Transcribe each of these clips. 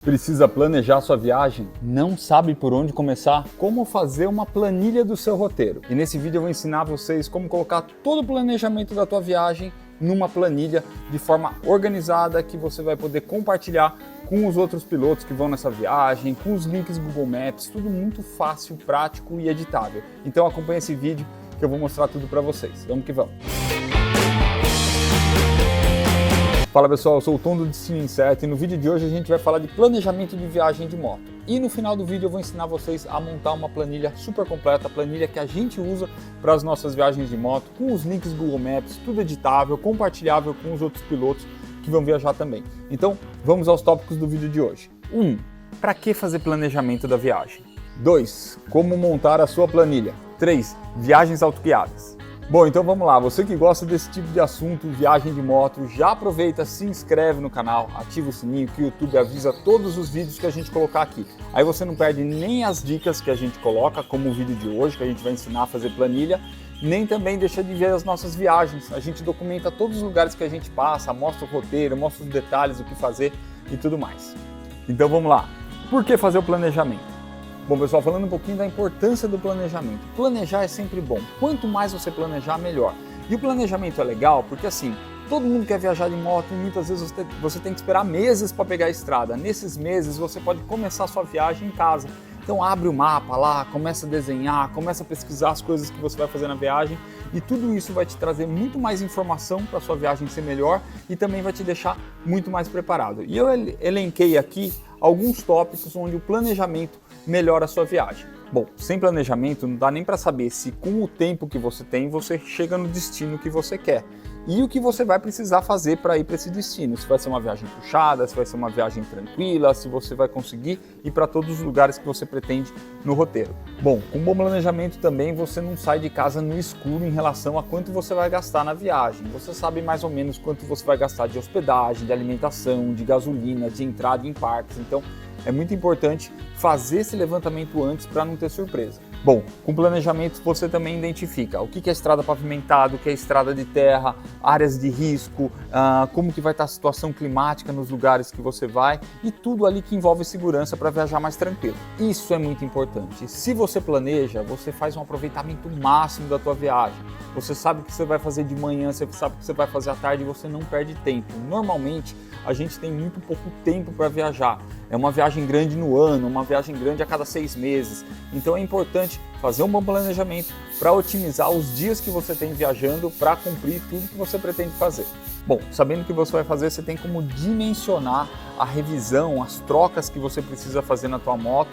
Precisa planejar sua viagem? Não sabe por onde começar? Como fazer uma planilha do seu roteiro? E nesse vídeo eu vou ensinar vocês como colocar todo o planejamento da tua viagem numa planilha de forma organizada que você vai poder compartilhar com os outros pilotos que vão nessa viagem, com os links Google Maps, tudo muito fácil, prático e editável. Então acompanhe esse vídeo que eu vou mostrar tudo para vocês. Vamos que vamos! Fala pessoal, eu sou o Tom do Destino Incerto e no vídeo de hoje a gente vai falar de planejamento de viagem de moto. E no final do vídeo eu vou ensinar vocês a montar uma planilha super completa, a planilha que a gente usa para as nossas viagens de moto, com os links Google Maps, tudo editável, compartilhável com os outros pilotos que vão viajar também. Então vamos aos tópicos do vídeo de hoje. 1. Para que fazer planejamento da viagem? 2. Como montar a sua planilha? 3. Viagens autoguiadas. Bom, então vamos lá, você que gosta desse tipo de assunto, viagem de moto, já aproveita, se inscreve no canal, ativa o sininho que o YouTube avisa todos os vídeos que a gente colocar aqui. Aí você não perde nem as dicas que a gente coloca, como o vídeo de hoje, que a gente vai ensinar a fazer planilha, nem também deixa de ver as nossas viagens. A gente documenta todos os lugares que a gente passa, mostra o roteiro, mostra os detalhes, o que fazer e tudo mais. Então vamos lá, por que fazer o planejamento? Bom pessoal, falando um pouquinho da importância do planejamento. Planejar é sempre bom. Quanto mais você planejar, melhor. E o planejamento é legal porque assim, todo mundo quer viajar de moto e muitas vezes você tem que esperar meses para pegar a estrada. Nesses meses você pode começar a sua viagem em casa. Então abre o mapa lá, começa a desenhar, começa a pesquisar as coisas que você vai fazer na viagem e tudo isso vai te trazer muito mais informação para a sua viagem ser melhor e também vai te deixar muito mais preparado. E eu elenquei aqui alguns tópicos onde o planejamento melhora a sua viagem. Bom, sem planejamento não dá nem para saber se com o tempo que você tem você chega no destino que você quer e o que você vai precisar fazer para ir para esse destino. Se vai ser uma viagem puxada, se vai ser uma viagem tranquila, se você vai conseguir ir para todos os lugares que você pretende no roteiro. Bom, com bom planejamento também você não sai de casa no escuro em relação a quanto você vai gastar na viagem. Você sabe mais ou menos quanto você vai gastar de hospedagem, de alimentação, de gasolina, de entrada em parques. Então é muito importante fazer esse levantamento antes para não ter surpresa. Bom, com planejamento você também identifica o que é estrada pavimentada, o que é estrada de terra, áreas de risco, como que vai estar a situação climática nos lugares que você vai e tudo ali que envolve segurança para viajar mais tranquilo. Isso é muito importante. Se você planeja, você faz um aproveitamento máximo da tua viagem. Você sabe o que você vai fazer de manhã, você sabe o que você vai fazer à tarde e você não perde tempo. Normalmente a gente tem muito pouco tempo para viajar. É uma viagem grande no ano, uma viagem grande a cada 6 meses. Então é importante fazer um bom planejamento para otimizar os dias que você tem viajando para cumprir tudo que você pretende fazer. Bom, sabendo o que você vai fazer, você tem como dimensionar a revisão, as trocas que você precisa fazer na tua moto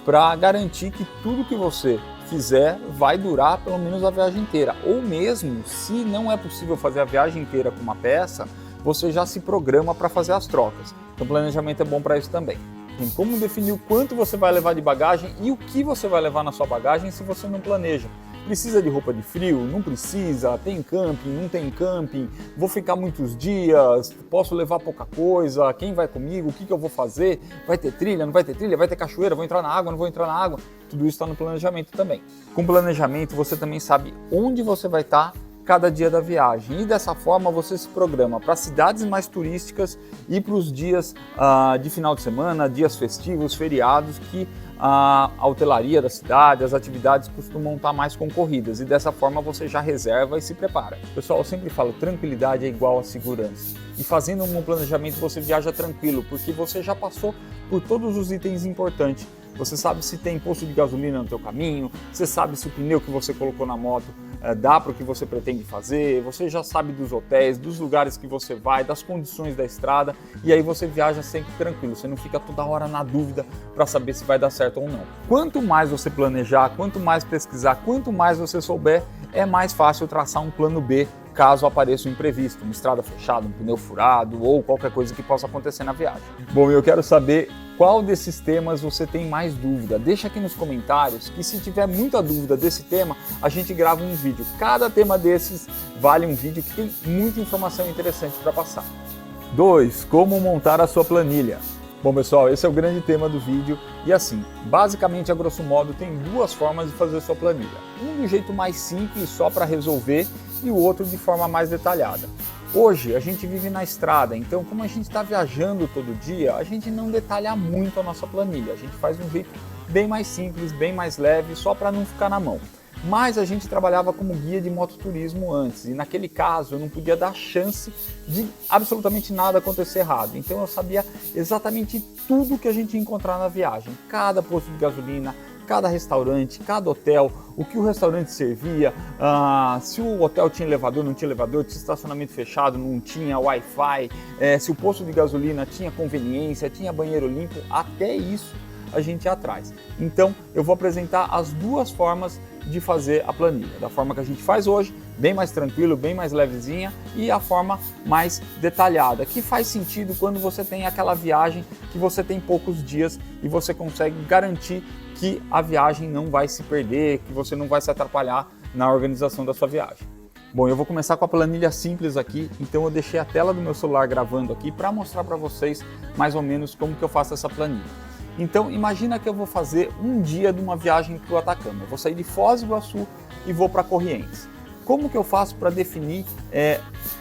para garantir que tudo que você fizer vai durar pelo menos a viagem inteira. Ou mesmo, se não é possível fazer a viagem inteira com uma peça, você já se programa para fazer as trocas. Então o planejamento é bom para isso também. Tem como definir o quanto você vai levar de bagagem e o que você vai levar na sua bagagem se você não planeja. Precisa de roupa de frio? Não precisa? Tem camping? Não tem camping? Vou ficar muitos dias? Posso levar pouca coisa? Quem vai comigo? O que eu vou fazer? Vai ter trilha? Não vai ter trilha? Vai ter cachoeira? Vou entrar na água? Não vou entrar na água? Tudo isso está no planejamento também. Com planejamento você também sabe onde você vai estar cada dia da viagem e dessa forma você se programa para cidades mais turísticas e para os dias de final de semana, dias festivos, feriados que a hotelaria da cidade, as atividades costumam estar mais concorridas e dessa forma você já reserva e se prepara. Pessoal, eu sempre falo, tranquilidade é igual a segurança e fazendo um planejamento você viaja tranquilo porque você já passou por todos os itens importantes. Você sabe se tem posto de gasolina no teu caminho, você sabe se o pneu que você colocou na moto dá para o que você pretende fazer, você já sabe dos hotéis, dos lugares que você vai, das condições da estrada e aí você viaja sempre tranquilo, você não fica toda hora na dúvida para saber se vai dar certo ou não. Quanto mais você planejar, quanto mais pesquisar, quanto mais você souber, é mais fácil traçar um plano B caso apareça um imprevisto, uma estrada fechada, um pneu furado ou qualquer coisa que possa acontecer na viagem. Bom, eu quero saber qual desses temas você tem mais dúvida. Deixa aqui nos comentários que se tiver muita dúvida desse tema, a gente grava um vídeo. Cada tema desses vale um vídeo que tem muita informação interessante para passar. 2. Como montar a sua planilha. Bom pessoal, esse é o grande tema do vídeo e assim, basicamente a grosso modo tem duas formas de fazer sua planilha. Um do jeito mais simples só para resolver e o outro de forma mais detalhada. Hoje a gente vive na estrada, então como a gente está viajando todo dia, a gente não detalha muito a nossa planilha, a gente faz de um jeito bem mais simples, bem mais leve, só para não ficar na mão. Mas a gente trabalhava como guia de mototurismo antes, e naquele caso eu não podia dar chance de absolutamente nada acontecer errado. Então eu sabia exatamente tudo que a gente ia encontrar na viagem, cada posto de gasolina, cada restaurante, cada hotel, o que o restaurante servia, se o hotel tinha elevador, não tinha elevador, tinha estacionamento fechado, não tinha Wi-Fi, se o posto de gasolina tinha conveniência, tinha banheiro limpo, até isso a gente ia atrás. Então eu vou apresentar as duas formas de fazer a planilha, da forma que a gente faz hoje, bem mais tranquilo, bem mais levezinha, e a forma mais detalhada, que faz sentido quando você tem aquela viagem que você tem poucos dias e você consegue garantir que a viagem não vai se perder, que você não vai se atrapalhar na organização da sua viagem. Bom, eu vou começar com a planilha simples aqui, então eu deixei a tela do meu celular gravando aqui para mostrar para vocês mais ou menos como que eu faço essa planilha. Então imagina que eu vou fazer um dia de uma viagem para o Atacama, eu vou sair de Foz do Iguaçu e vou para Corrientes. Como que eu faço para definir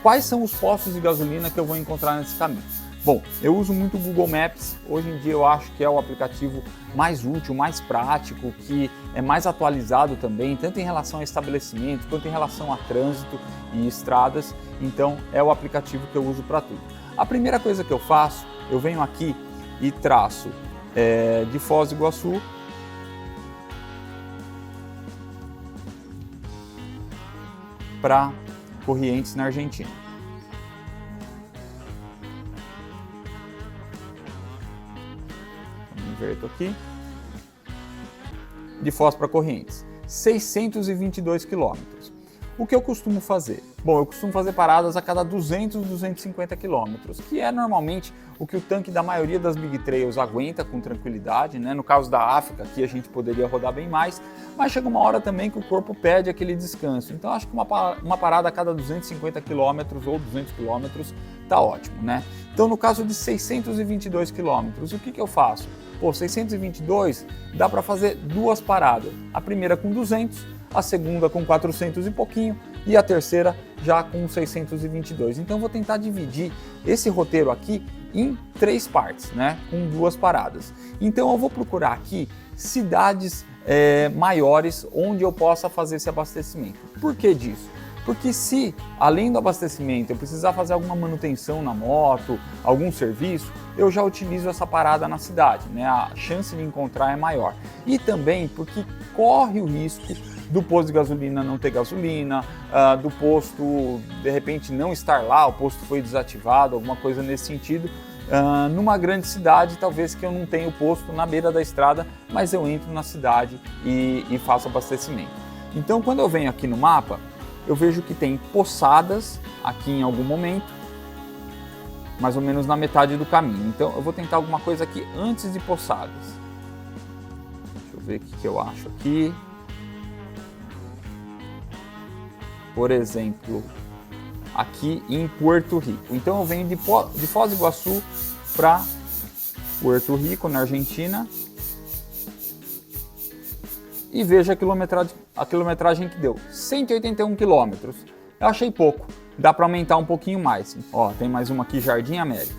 quais são os postos de gasolina que eu vou encontrar nesse caminho? Bom, eu uso muito o Google Maps, hoje em dia eu acho que é o aplicativo mais útil, mais prático, que é mais atualizado também, tanto em relação a estabelecimentos, quanto em relação a trânsito e estradas, então é o aplicativo que eu uso para tudo. A primeira coisa que eu faço, eu venho aqui e traço de Foz do Iguaçu para Corrientes, na Argentina. Inverto aqui. De Foz para Corrientes, 622 quilômetros. O que eu costumo fazer? Bom, eu costumo fazer paradas a cada 200, 250 quilômetros, que é normalmente o que o tanque da maioria das Big Trails aguenta com tranquilidade, né? No caso da África, aqui a gente poderia rodar bem mais, mas chega uma hora também que o corpo pede aquele descanso. Então acho que uma parada a cada 250 quilômetros ou 200 quilômetros tá ótimo, né? Então no caso de 622 quilômetros, o que eu faço? Pô, 622 dá para fazer duas paradas, a primeira com 200, a segunda com 400 e pouquinho e a terceira já com 622. Então eu vou tentar dividir esse roteiro aqui em três partes, né, com duas paradas. Então eu vou procurar aqui cidades maiores onde eu possa fazer esse abastecimento. Por que disso? Porque se, além do abastecimento, eu precisar fazer alguma manutenção na moto, algum serviço, eu já utilizo essa parada na cidade, né? A chance de encontrar é maior. E também porque corre o risco do posto de gasolina não ter gasolina, do posto de repente não estar lá, o posto foi desativado, alguma coisa nesse sentido. Numa grande cidade, talvez que eu não tenha o posto na beira da estrada, mas eu entro na cidade e faço abastecimento. Então, quando eu venho aqui no mapa, eu vejo que tem Poçadas aqui em algum momento, mais ou menos na metade do caminho. Então eu vou tentar alguma coisa aqui antes de Poçadas. Deixa eu ver o que eu acho aqui. Por exemplo, aqui em Puerto Rico. Então eu venho de Foz do Iguaçu para Puerto Rico, na Argentina. E veja a quilometragem que deu, 181 quilômetros. Eu achei pouco, dá para aumentar um pouquinho mais. Ó, tem mais uma aqui, Jardim América.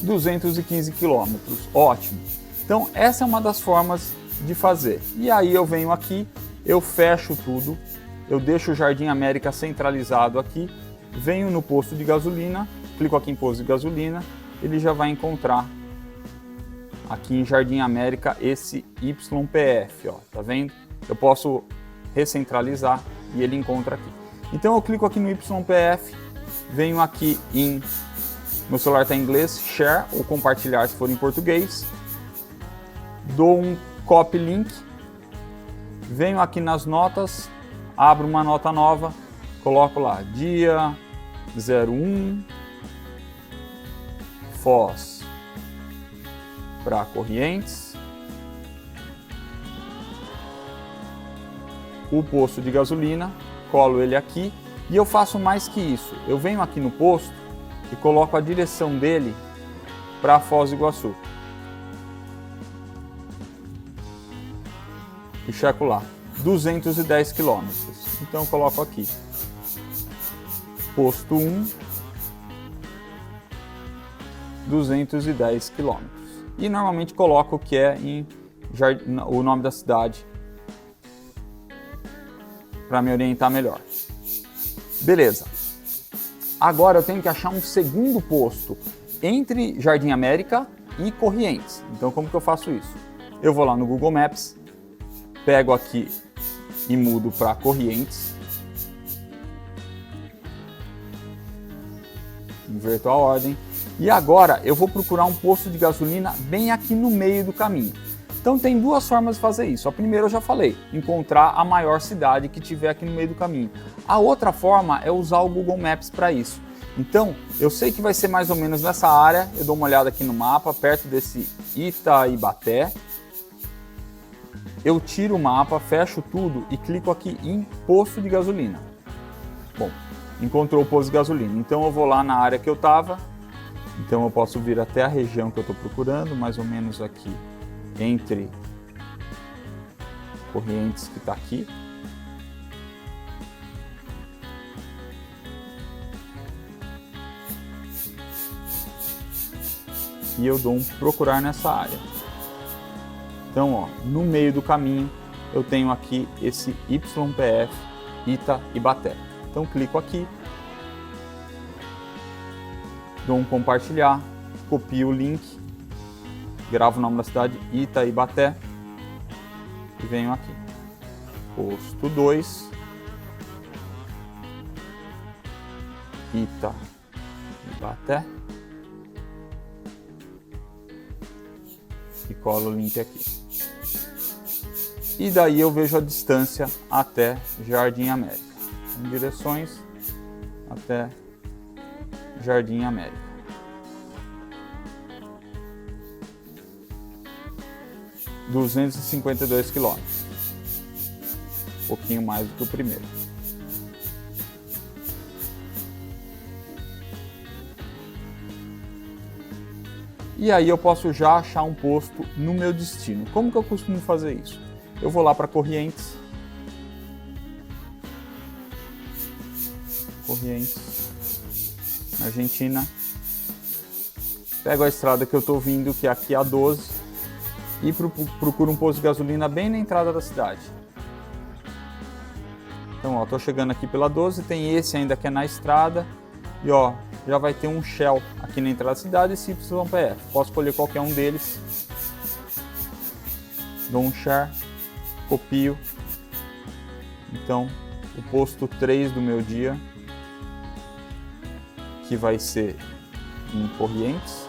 ...215 quilômetros, ótimo. Então essa é uma das formas de fazer. E aí eu venho aqui, eu fecho tudo, eu deixo o Jardim América centralizado aqui, venho no posto de gasolina, clico aqui em posto de gasolina, ele já vai encontrar aqui em Jardim América esse YPF, ó, tá vendo? Eu posso recentralizar e ele encontra aqui. Então eu clico aqui no YPF, venho aqui em, meu celular está em inglês, share ou compartilhar se for em português, dou um copy link, venho aqui nas notas, abro uma nota nova, coloco lá, dia 01, Foz para Corrientes, o posto de gasolina, colo ele aqui e eu faço mais que isso. Eu venho aqui no posto e coloco a direção dele para Foz do Iguaçu. E checo lá, 210 quilômetros. Então eu coloco aqui, posto 1, 210 quilômetros. E normalmente coloco o que é o nome da cidade para me orientar melhor. Beleza. Agora eu tenho que achar um segundo posto entre Jardim América e Corrientes. Então como que eu faço isso? Eu vou lá no Google Maps, pego aqui e mudo para Corrientes, inverto a ordem, e agora eu vou procurar um posto de gasolina bem aqui no meio do caminho. Então tem duas formas de fazer isso. A primeira eu já falei, encontrar a maior cidade que tiver aqui no meio do caminho. A outra forma é usar o Google Maps para isso. Então eu sei que vai ser mais ou menos nessa área, eu dou uma olhada aqui no mapa, perto desse Itaibaté. Eu tiro o mapa, fecho tudo e clico aqui em posto de gasolina. Bom, encontrou o posto de gasolina, então eu vou lá na área que eu estava. Então eu posso vir até a região que eu estou procurando, mais ou menos aqui entre Corrientes, que está aqui. E eu dou um procurar nessa área. Então, ó, no meio do caminho eu tenho aqui esse YPF Itaibaté. Então clico aqui, dou um compartilhar, copio o link, gravo o nome da cidade, Itaibaté, e venho aqui, posto 2, Itaibaté, e colo o link aqui. E daí eu vejo a distância até Jardim América, em direções até Jardim América. – 252 quilômetros, um pouquinho mais do que o primeiro. E aí eu posso já achar um posto no meu destino. Como que eu costumo fazer isso? Eu vou lá para Corrientes, Argentina, pego a estrada que eu estou vindo, que é aqui a 12, e procuro um posto de gasolina bem na entrada da cidade. Então, ó, tô chegando aqui pela 12, tem esse ainda que é na estrada, e ó, já vai ter um Shell aqui na entrada da cidade, esse YPF. Posso escolher qualquer um deles, dou um share, copio. Então, o posto 3 do meu dia, que vai ser em Corrientes.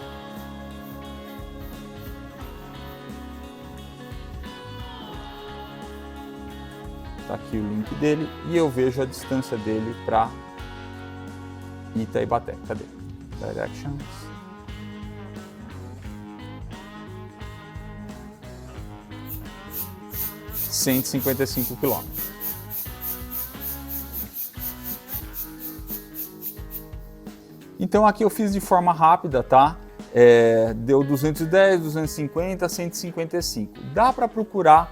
Tá aqui o link dele e eu vejo a distância dele para Itaibaté. Cadê? Directions. – 155 quilômetros. Então aqui eu fiz de forma rápida, tá? Deu 210, 250, 155. Dá para procurar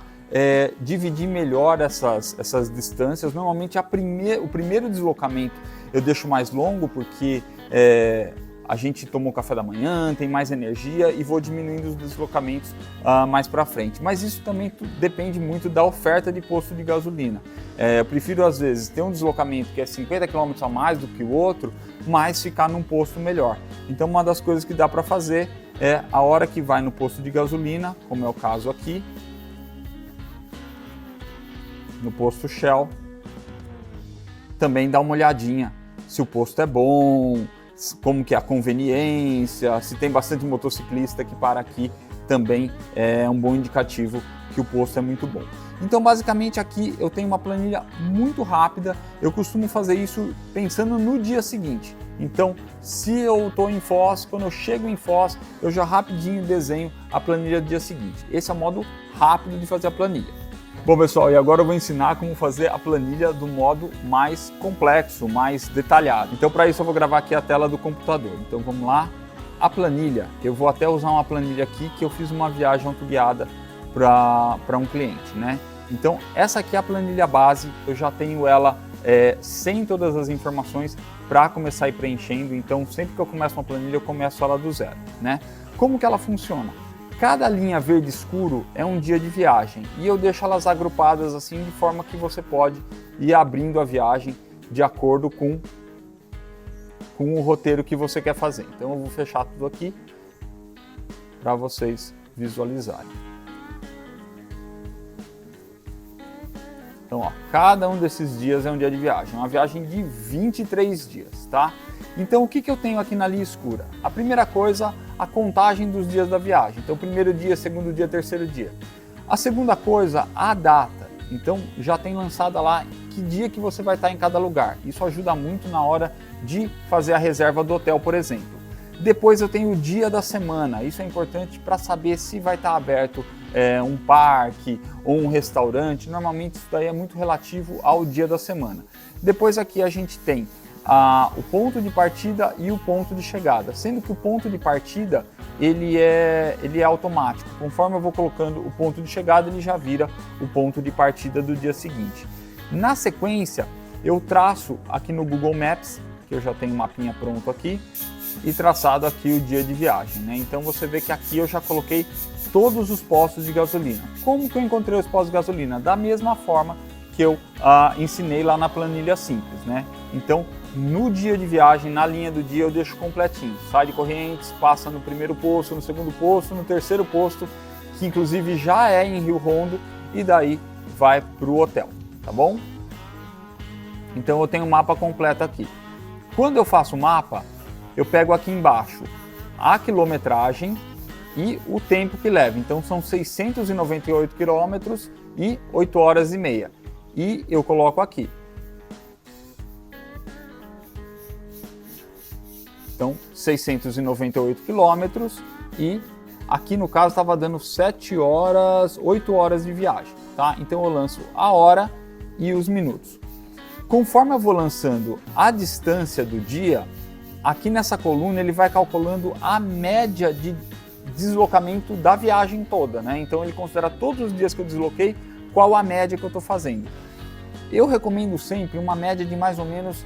dividir melhor essas distâncias. Normalmente o primeiro deslocamento eu deixo mais longo porque a gente tomou café da manhã, tem mais energia e vou diminuindo os deslocamentos mais para frente. Mas isso também depende muito da oferta de posto de gasolina. Eu prefiro às vezes ter um deslocamento que é 50 km a mais do que o outro, mas ficar num posto melhor. Então uma das coisas que dá para fazer é a hora que vai no posto de gasolina, como é o caso aqui, no posto Shell, também dá uma olhadinha se o posto é bom, como que é a conveniência, se tem bastante motociclista que para aqui, também é um bom indicativo que o posto é muito bom. Então basicamente aqui eu tenho uma planilha muito rápida, eu costumo fazer isso pensando no dia seguinte. Então se eu estou em Foz, quando eu chego em Foz, eu já rapidinho desenho a planilha do dia seguinte. Esse é o modo rápido de fazer a planilha. Bom, pessoal, e agora eu vou ensinar como fazer a planilha do modo mais complexo, mais detalhado. Então, para isso eu vou gravar aqui a tela do computador. Então, vamos lá. A planilha, eu vou até usar uma planilha aqui que eu fiz uma viagem autoguiada para um cliente, né? Então, essa aqui é a planilha base, eu já tenho ela sem todas as informações para começar a ir preenchendo. Então, sempre que eu começo uma planilha, eu começo ela do zero, né? Como que ela funciona? Cada linha verde escuro é um dia de viagem e eu deixo elas agrupadas assim de forma que você pode ir abrindo a viagem de acordo com o roteiro que você quer fazer. Então eu vou fechar tudo aqui para vocês visualizarem. Então, ó, cada um desses dias é um dia de viagem, uma viagem de 23 dias, tá? Então, o que eu tenho aqui na linha escura? A primeira coisa, a contagem dos dias da viagem. Então, primeiro dia, segundo dia, terceiro dia. A segunda coisa, a data. Então, já tem lançada lá que dia que você vai estar em cada lugar. Isso ajuda muito na hora de fazer a reserva do hotel, por exemplo. Depois eu tenho o dia da semana. Isso é importante para saber se vai estar aberto um parque ou um restaurante. Normalmente isso daí é muito relativo ao dia da semana. Depois aqui a gente tem o ponto de partida e o ponto de chegada, sendo que o ponto de partida ele é automático. Conforme eu vou colocando o ponto de chegada, ele já vira o ponto de partida do dia seguinte. Na sequência, eu traço aqui no Google Maps, que eu já tenho um mapinha pronto aqui, e traçado aqui o dia de viagem, né? Então você vê que aqui eu já coloquei todos os postos de gasolina. Como que eu encontrei os postos de gasolina? Da mesma forma que eu ensinei lá na planilha simples, né? Então, no dia de viagem, na linha do dia, eu deixo completinho. Sai de Correntes, passa no primeiro posto, no segundo posto, no terceiro posto, que inclusive já é em Rio Hondo, e daí vai para o hotel, tá bom? Então eu tenho o mapa completo aqui. Quando eu faço o mapa, eu pego aqui embaixo a quilometragem e o tempo que leva. Então são 698 quilômetros e 8 horas e meia. E eu coloco aqui. Então, 698 quilômetros e aqui no caso estava dando 8 horas de viagem, tá? Então eu lanço a hora e os minutos. Conforme eu vou lançando a distância do dia, aqui nessa coluna ele vai calculando a média de deslocamento da viagem toda, né? Então ele considera todos os dias que eu desloquei, qual a média que eu estou fazendo. Eu recomendo sempre uma média de mais ou menos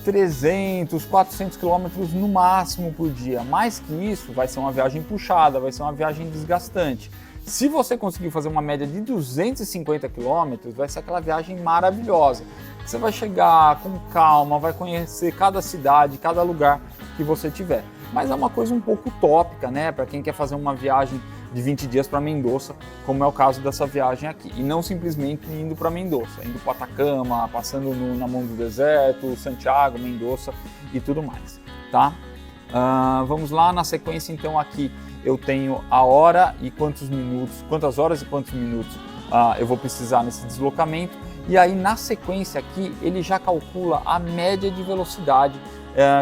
300, 400 quilômetros no máximo por dia. Mais que isso, vai ser uma viagem puxada, vai ser uma viagem desgastante. Se você conseguir fazer uma média de 250 quilômetros, vai ser aquela viagem maravilhosa. Você vai chegar com calma, vai conhecer cada cidade, cada lugar que você tiver. Mas é uma coisa um pouco utópica, né? Para quem quer fazer uma viagem de 20 dias para Mendoza, como é o caso dessa viagem aqui. E não simplesmente indo para Mendoza, indo para Atacama, passando na mão do deserto, Santiago, Mendoza e tudo mais, tá? Vamos lá, na sequência então aqui eu tenho a hora e quantos minutos, quantas horas e quantos minutos eu vou precisar nesse deslocamento. E aí na sequência aqui ele já calcula a média de velocidade,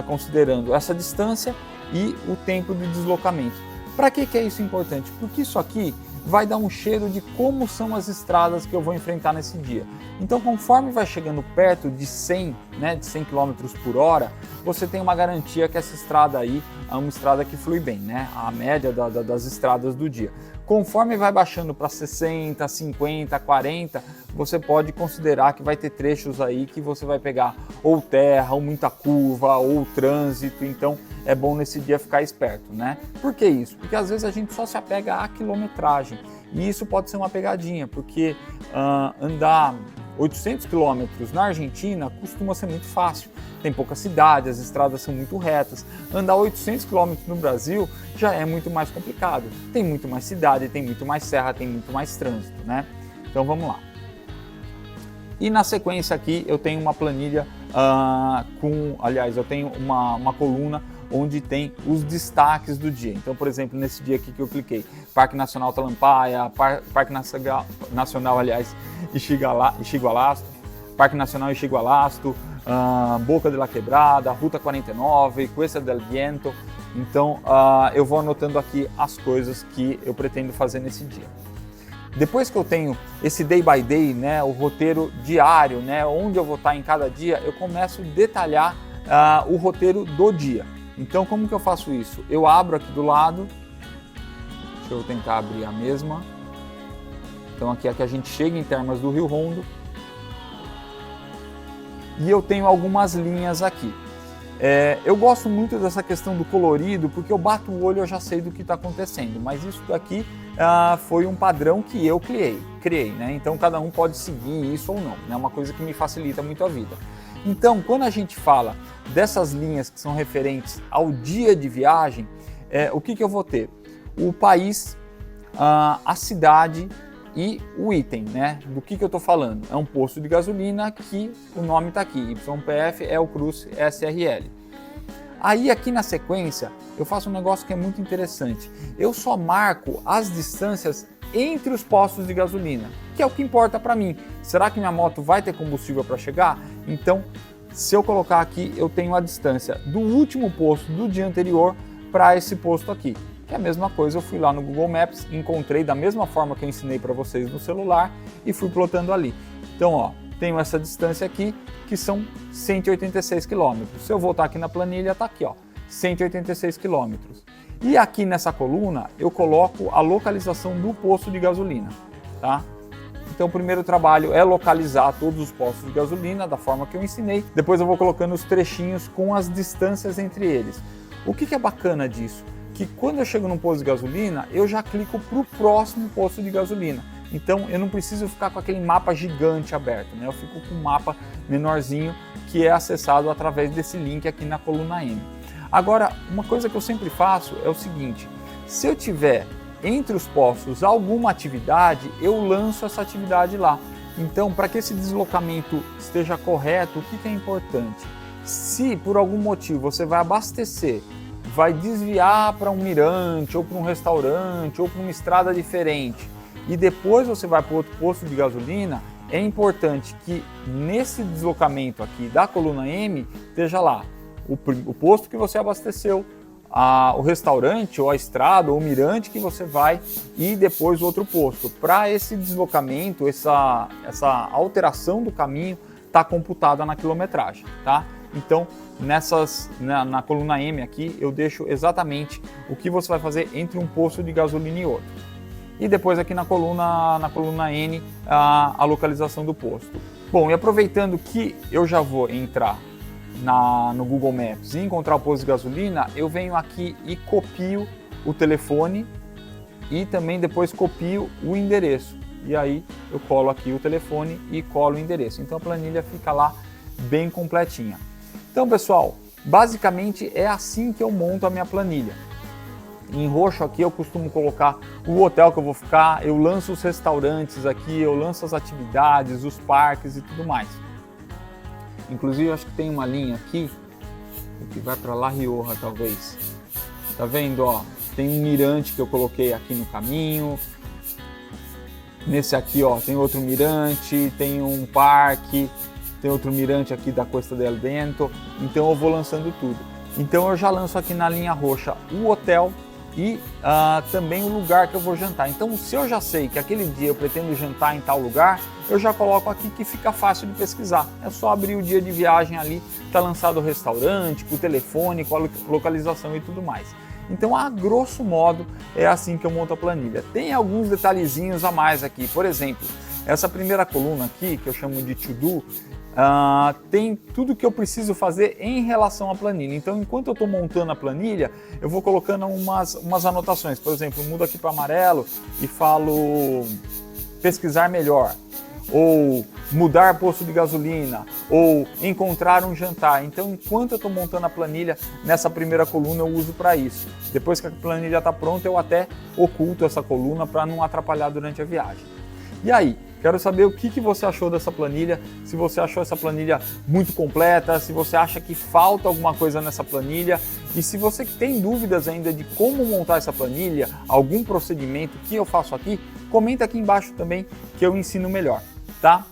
considerando essa distância e o tempo de deslocamento. Para que é isso importante? Porque isso aqui vai dar um cheiro de como são as estradas que eu vou enfrentar nesse dia. Então, conforme vai chegando perto de 100, né, de 100 km por hora, você tem uma garantia que essa estrada aí é uma estrada que flui bem, né? A média das estradas do dia. Conforme vai baixando para 60, 50, 40, você pode considerar que vai ter trechos aí que você vai pegar ou terra, ou muita curva, ou trânsito. Então é bom nesse dia ficar esperto, né? Por que isso? Porque às vezes a gente só se apega à quilometragem e isso pode ser uma pegadinha, porque andar 800 quilômetros na Argentina costuma ser muito fácil. Tem pouca cidade, as estradas são muito retas. Andar 800 quilômetros no Brasil já é muito mais complicado. Tem muito mais cidade, tem muito mais serra, tem muito mais trânsito, né? Então vamos lá. E na sequência aqui eu tenho uma planilha eu tenho uma coluna onde tem os destaques do dia. Então, por exemplo, nesse dia aqui que eu cliquei, Parque Nacional Talampaya, Parque Nacional, Ixigualasto, Parque Nacional Ixigualasto, Boca de la Quebrada, Ruta 49, Cuesta del Viento. Então, eu vou anotando aqui as coisas que eu pretendo fazer nesse dia. Depois que eu tenho esse day by day, né, o roteiro diário, né, onde eu vou estar em cada dia, eu começo a detalhar o roteiro do dia. Então, como que eu faço isso? Eu abro aqui do lado, deixa eu tentar abrir a mesma. Então aqui é que a gente chega em Termas do Rio Rondo. E eu tenho algumas linhas aqui. Eu gosto muito dessa questão do colorido, porque eu bato o olho e eu já sei do que está acontecendo, mas isso daqui foi um padrão que eu criei, né? Então cada um pode seguir isso ou não, é uma coisa que me facilita muito a vida. Então, quando a gente fala dessas linhas que são referentes ao dia de viagem, o que eu vou ter? O país, a cidade e o item, né? Do que eu estou falando? É um posto de gasolina que o nome está aqui, YPF é o Cruz SRL. Aí aqui na sequência eu faço um negócio que é muito interessante. Eu só marco as distâncias entre os postos de gasolina, que é o que importa para mim. Será que minha moto vai ter combustível para chegar? Então, se eu colocar aqui, eu tenho a distância do último posto do dia anterior para esse posto aqui. Que é a mesma coisa, eu fui lá no Google Maps, encontrei da mesma forma que eu ensinei para vocês no celular e fui plotando ali. Então, ó, tenho essa distância aqui, que são 186 km. Se eu voltar aqui na planilha, tá aqui, ó, 186 km. E aqui nessa coluna, eu coloco a localização do posto de gasolina, tá? Então, o primeiro trabalho é localizar todos os postos de gasolina da forma que eu ensinei. Depois eu vou colocando os trechinhos com as distâncias entre eles. O que é bacana disso? Que quando eu chego num posto de gasolina, eu já clico para o próximo posto de gasolina. Então eu não preciso ficar com aquele mapa gigante aberto, né? Eu fico com um mapa menorzinho que é acessado através desse link aqui na coluna M. Agora, uma coisa que eu sempre faço é o seguinte: se eu tiver entre os postos alguma atividade, eu lanço essa atividade lá. Então, para que esse deslocamento esteja correto, o que é importante? Se por algum motivo você vai abastecer, vai desviar para um mirante, ou para um restaurante, ou para uma estrada diferente, e depois você vai para outro posto de gasolina, é importante que nesse deslocamento aqui da coluna M, esteja lá o posto que você abasteceu, o restaurante, ou a estrada, ou o mirante que você vai, e depois o outro posto. Para esse deslocamento, essa alteração do caminho, está computada na quilometragem, tá? Então, na coluna M aqui, eu deixo exatamente o que você vai fazer entre um posto de gasolina e outro. E depois aqui na coluna N, a localização do posto. Bom, e aproveitando que eu já vou entrar no Google Maps e encontrar o posto de gasolina, eu venho aqui e copio o telefone e também depois copio o endereço. E aí eu colo aqui o telefone e colo o endereço. Então a planilha fica lá bem completinha. Então, pessoal, basicamente é assim que eu monto a minha planilha. Em roxo aqui eu costumo colocar o hotel que eu vou ficar, eu lanço os restaurantes aqui, eu lanço as atividades, os parques e tudo mais. Inclusive, acho que tem uma linha aqui que vai para La Rioja, talvez. Tá vendo, ó? Tem um mirante que eu coloquei aqui no caminho. Nesse aqui, ó, tem outro mirante, tem um parque, tem outro mirante aqui da Costa del Vento. Então eu vou lançando tudo. Então eu já lanço aqui na linha roxa o hotel e também o lugar que eu vou jantar. Então, se eu já sei que aquele dia eu pretendo jantar em tal lugar, eu já coloco aqui que fica fácil de pesquisar. É só abrir o dia de viagem ali, tá lançado o restaurante, com o telefone, com a localização e tudo mais. Então, a grosso modo, é assim que eu monto a planilha. Tem alguns detalhezinhos a mais aqui. Por exemplo, essa primeira coluna aqui, que eu chamo de To Do, tem tudo que eu preciso fazer em relação à planilha. Então, enquanto eu estou montando a planilha, eu vou colocando umas anotações. Por exemplo, eu mudo aqui para amarelo e falo pesquisar melhor, ou mudar posto de gasolina, ou encontrar um jantar. Então, enquanto eu estou montando a planilha, nessa primeira coluna eu uso para isso. Depois que a planilha está pronta, eu até oculto essa coluna para não atrapalhar durante a viagem. E aí? Quero saber o que você achou dessa planilha, se você achou essa planilha muito completa, se você acha que falta alguma coisa nessa planilha e se você tem dúvidas ainda de como montar essa planilha, algum procedimento que eu faço aqui, comenta aqui embaixo também que eu ensino melhor, tá?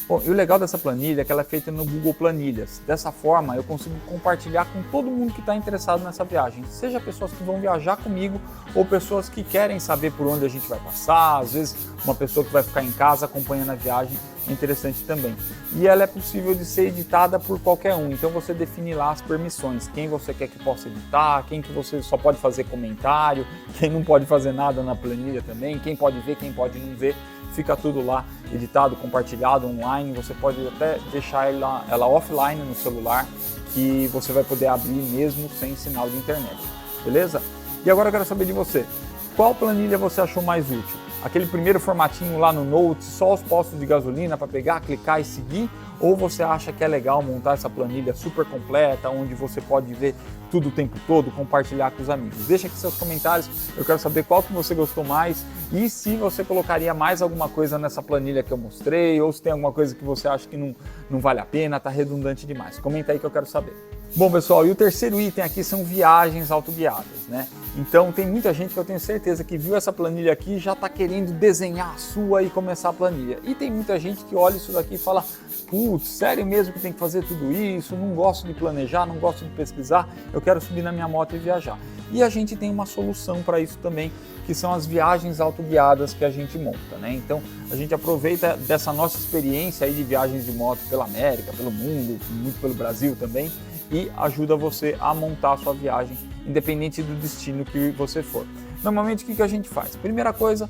Bom, e o legal dessa planilha é que ela é feita no Google Planilhas. Dessa forma, eu consigo compartilhar com todo mundo que está interessado nessa viagem. Seja pessoas que vão viajar comigo ou pessoas que querem saber por onde a gente vai passar. Às vezes, uma pessoa que vai ficar em casa acompanhando a viagem é interessante também. E ela é possível de ser editada por qualquer um. Então, você define lá as permissões. Quem você quer que possa editar, quem que você só pode fazer comentário, quem não pode fazer nada na planilha também, quem pode ver, quem pode não ver. Fica tudo lá editado, compartilhado online, você pode até deixar ela offline no celular, que você vai poder abrir mesmo sem sinal de internet, beleza? E agora eu quero saber de você, qual planilha você achou mais útil? Aquele primeiro formatinho lá no Notes, só os postos de gasolina para pegar, clicar e seguir? Ou você acha que é legal montar essa planilha super completa, onde você pode ver tudo o tempo todo, compartilhar com os amigos? Deixa aqui seus comentários, eu quero saber qual que você gostou mais e se você colocaria mais alguma coisa nessa planilha que eu mostrei, ou se tem alguma coisa que você acha que não vale a pena, tá redundante demais. Comenta aí que eu quero saber. Bom, pessoal, e o terceiro item aqui são viagens autoguiadas, né? Então tem muita gente que eu tenho certeza que viu essa planilha aqui e já está querendo desenhar a sua e começar a planilha. E tem muita gente que olha isso daqui e fala, putz, sério mesmo que tem que fazer tudo isso? Não gosto de planejar, não gosto de pesquisar, eu quero subir na minha moto e viajar. E a gente tem uma solução para isso também, que são as viagens autoguiadas que a gente monta, né? Então a gente aproveita dessa nossa experiência aí de viagens de moto pela América, pelo mundo, muito pelo Brasil também, e ajuda você a montar a sua viagem, independente do destino que você for. Normalmente o que a gente faz? Primeira coisa,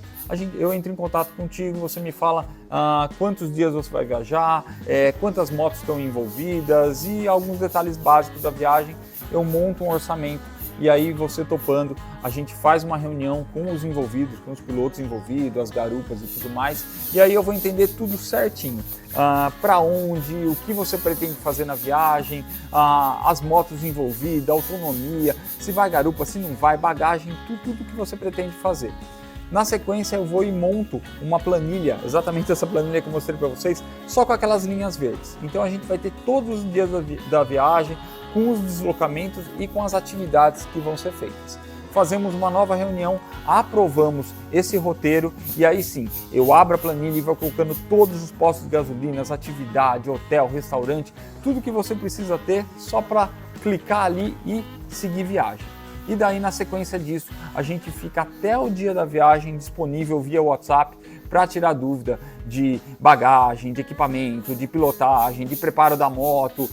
eu entro em contato contigo, você me fala quantos dias você vai viajar, quantas motos estão envolvidas e alguns detalhes básicos da viagem. Eu monto um orçamento e aí você topando, a gente faz uma reunião com os envolvidos, com os pilotos envolvidos, as garupas e tudo mais, e aí eu vou entender tudo certinho, para onde, o que você pretende fazer na viagem, as motos envolvidas, autonomia, se vai garupa, se não vai, bagagem, tudo que você pretende fazer. Na sequência eu vou e monto uma planilha, exatamente essa planilha que eu mostrei para vocês, só com aquelas linhas verdes. Então a gente vai ter todos os dias da viagem, com os deslocamentos e com as atividades que vão ser feitas. Fazemos uma nova reunião, aprovamos esse roteiro e aí sim, eu abro a planilha e vou colocando todos os postos de gasolina, atividade, hotel, restaurante, tudo que você precisa ter só para clicar ali e seguir viagem. E daí na sequência disso, a gente fica até o dia da viagem disponível via WhatsApp para tirar dúvida de bagagem, de equipamento, de pilotagem, de preparo da moto,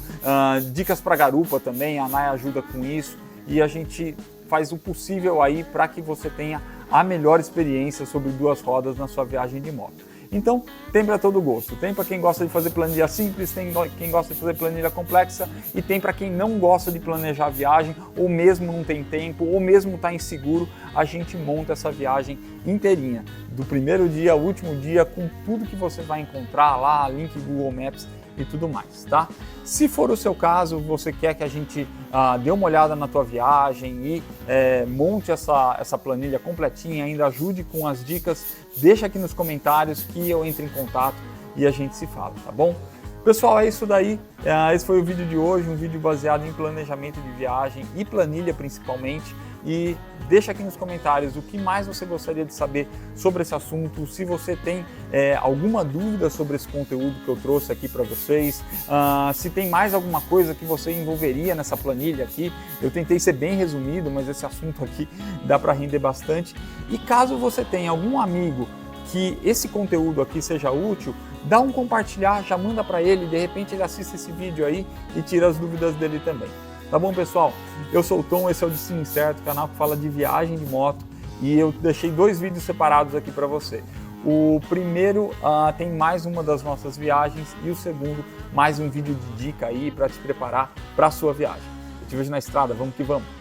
dicas para garupa também, a Nai ajuda com isso e a gente faz o possível aí para que você tenha a melhor experiência sobre duas rodas na sua viagem de moto. Então, tem para todo gosto. Tem para quem gosta de fazer planilha simples, tem quem gosta de fazer planilha complexa e tem para quem não gosta de planejar a viagem ou mesmo não tem tempo ou mesmo está inseguro, a gente monta essa viagem inteirinha, do primeiro dia ao último dia, com tudo que você vai encontrar lá, link Google Maps e tudo mais, tá? Se for o seu caso, você quer que a gente dê uma olhada na tua viagem e monte essa planilha completinha, ainda ajude com as dicas, deixa aqui nos comentários que eu entro em contato e a gente se fala, tá bom? Pessoal, é isso daí, esse foi o vídeo de hoje, um vídeo baseado em planejamento de viagem e planilha principalmente. E deixa aqui nos comentários o que mais você gostaria de saber sobre esse assunto, se você tem alguma dúvida sobre esse conteúdo que eu trouxe aqui para vocês, se tem mais alguma coisa que você envolveria nessa planilha aqui. Eu tentei ser bem resumido, mas esse assunto aqui dá para render bastante. E caso você tenha algum amigo que esse conteúdo aqui seja útil, dá um compartilhar, já manda para ele, de repente ele assiste esse vídeo aí e tira as dúvidas dele também. Tá bom, pessoal? Eu sou o Tom, esse é o Destino Incerto, canal que fala de viagem de moto, e eu deixei 2 vídeos separados aqui para você. O primeiro tem mais uma das nossas viagens e o segundo mais um vídeo de dica aí para te preparar para a sua viagem. Eu te vejo na estrada, vamos que vamos!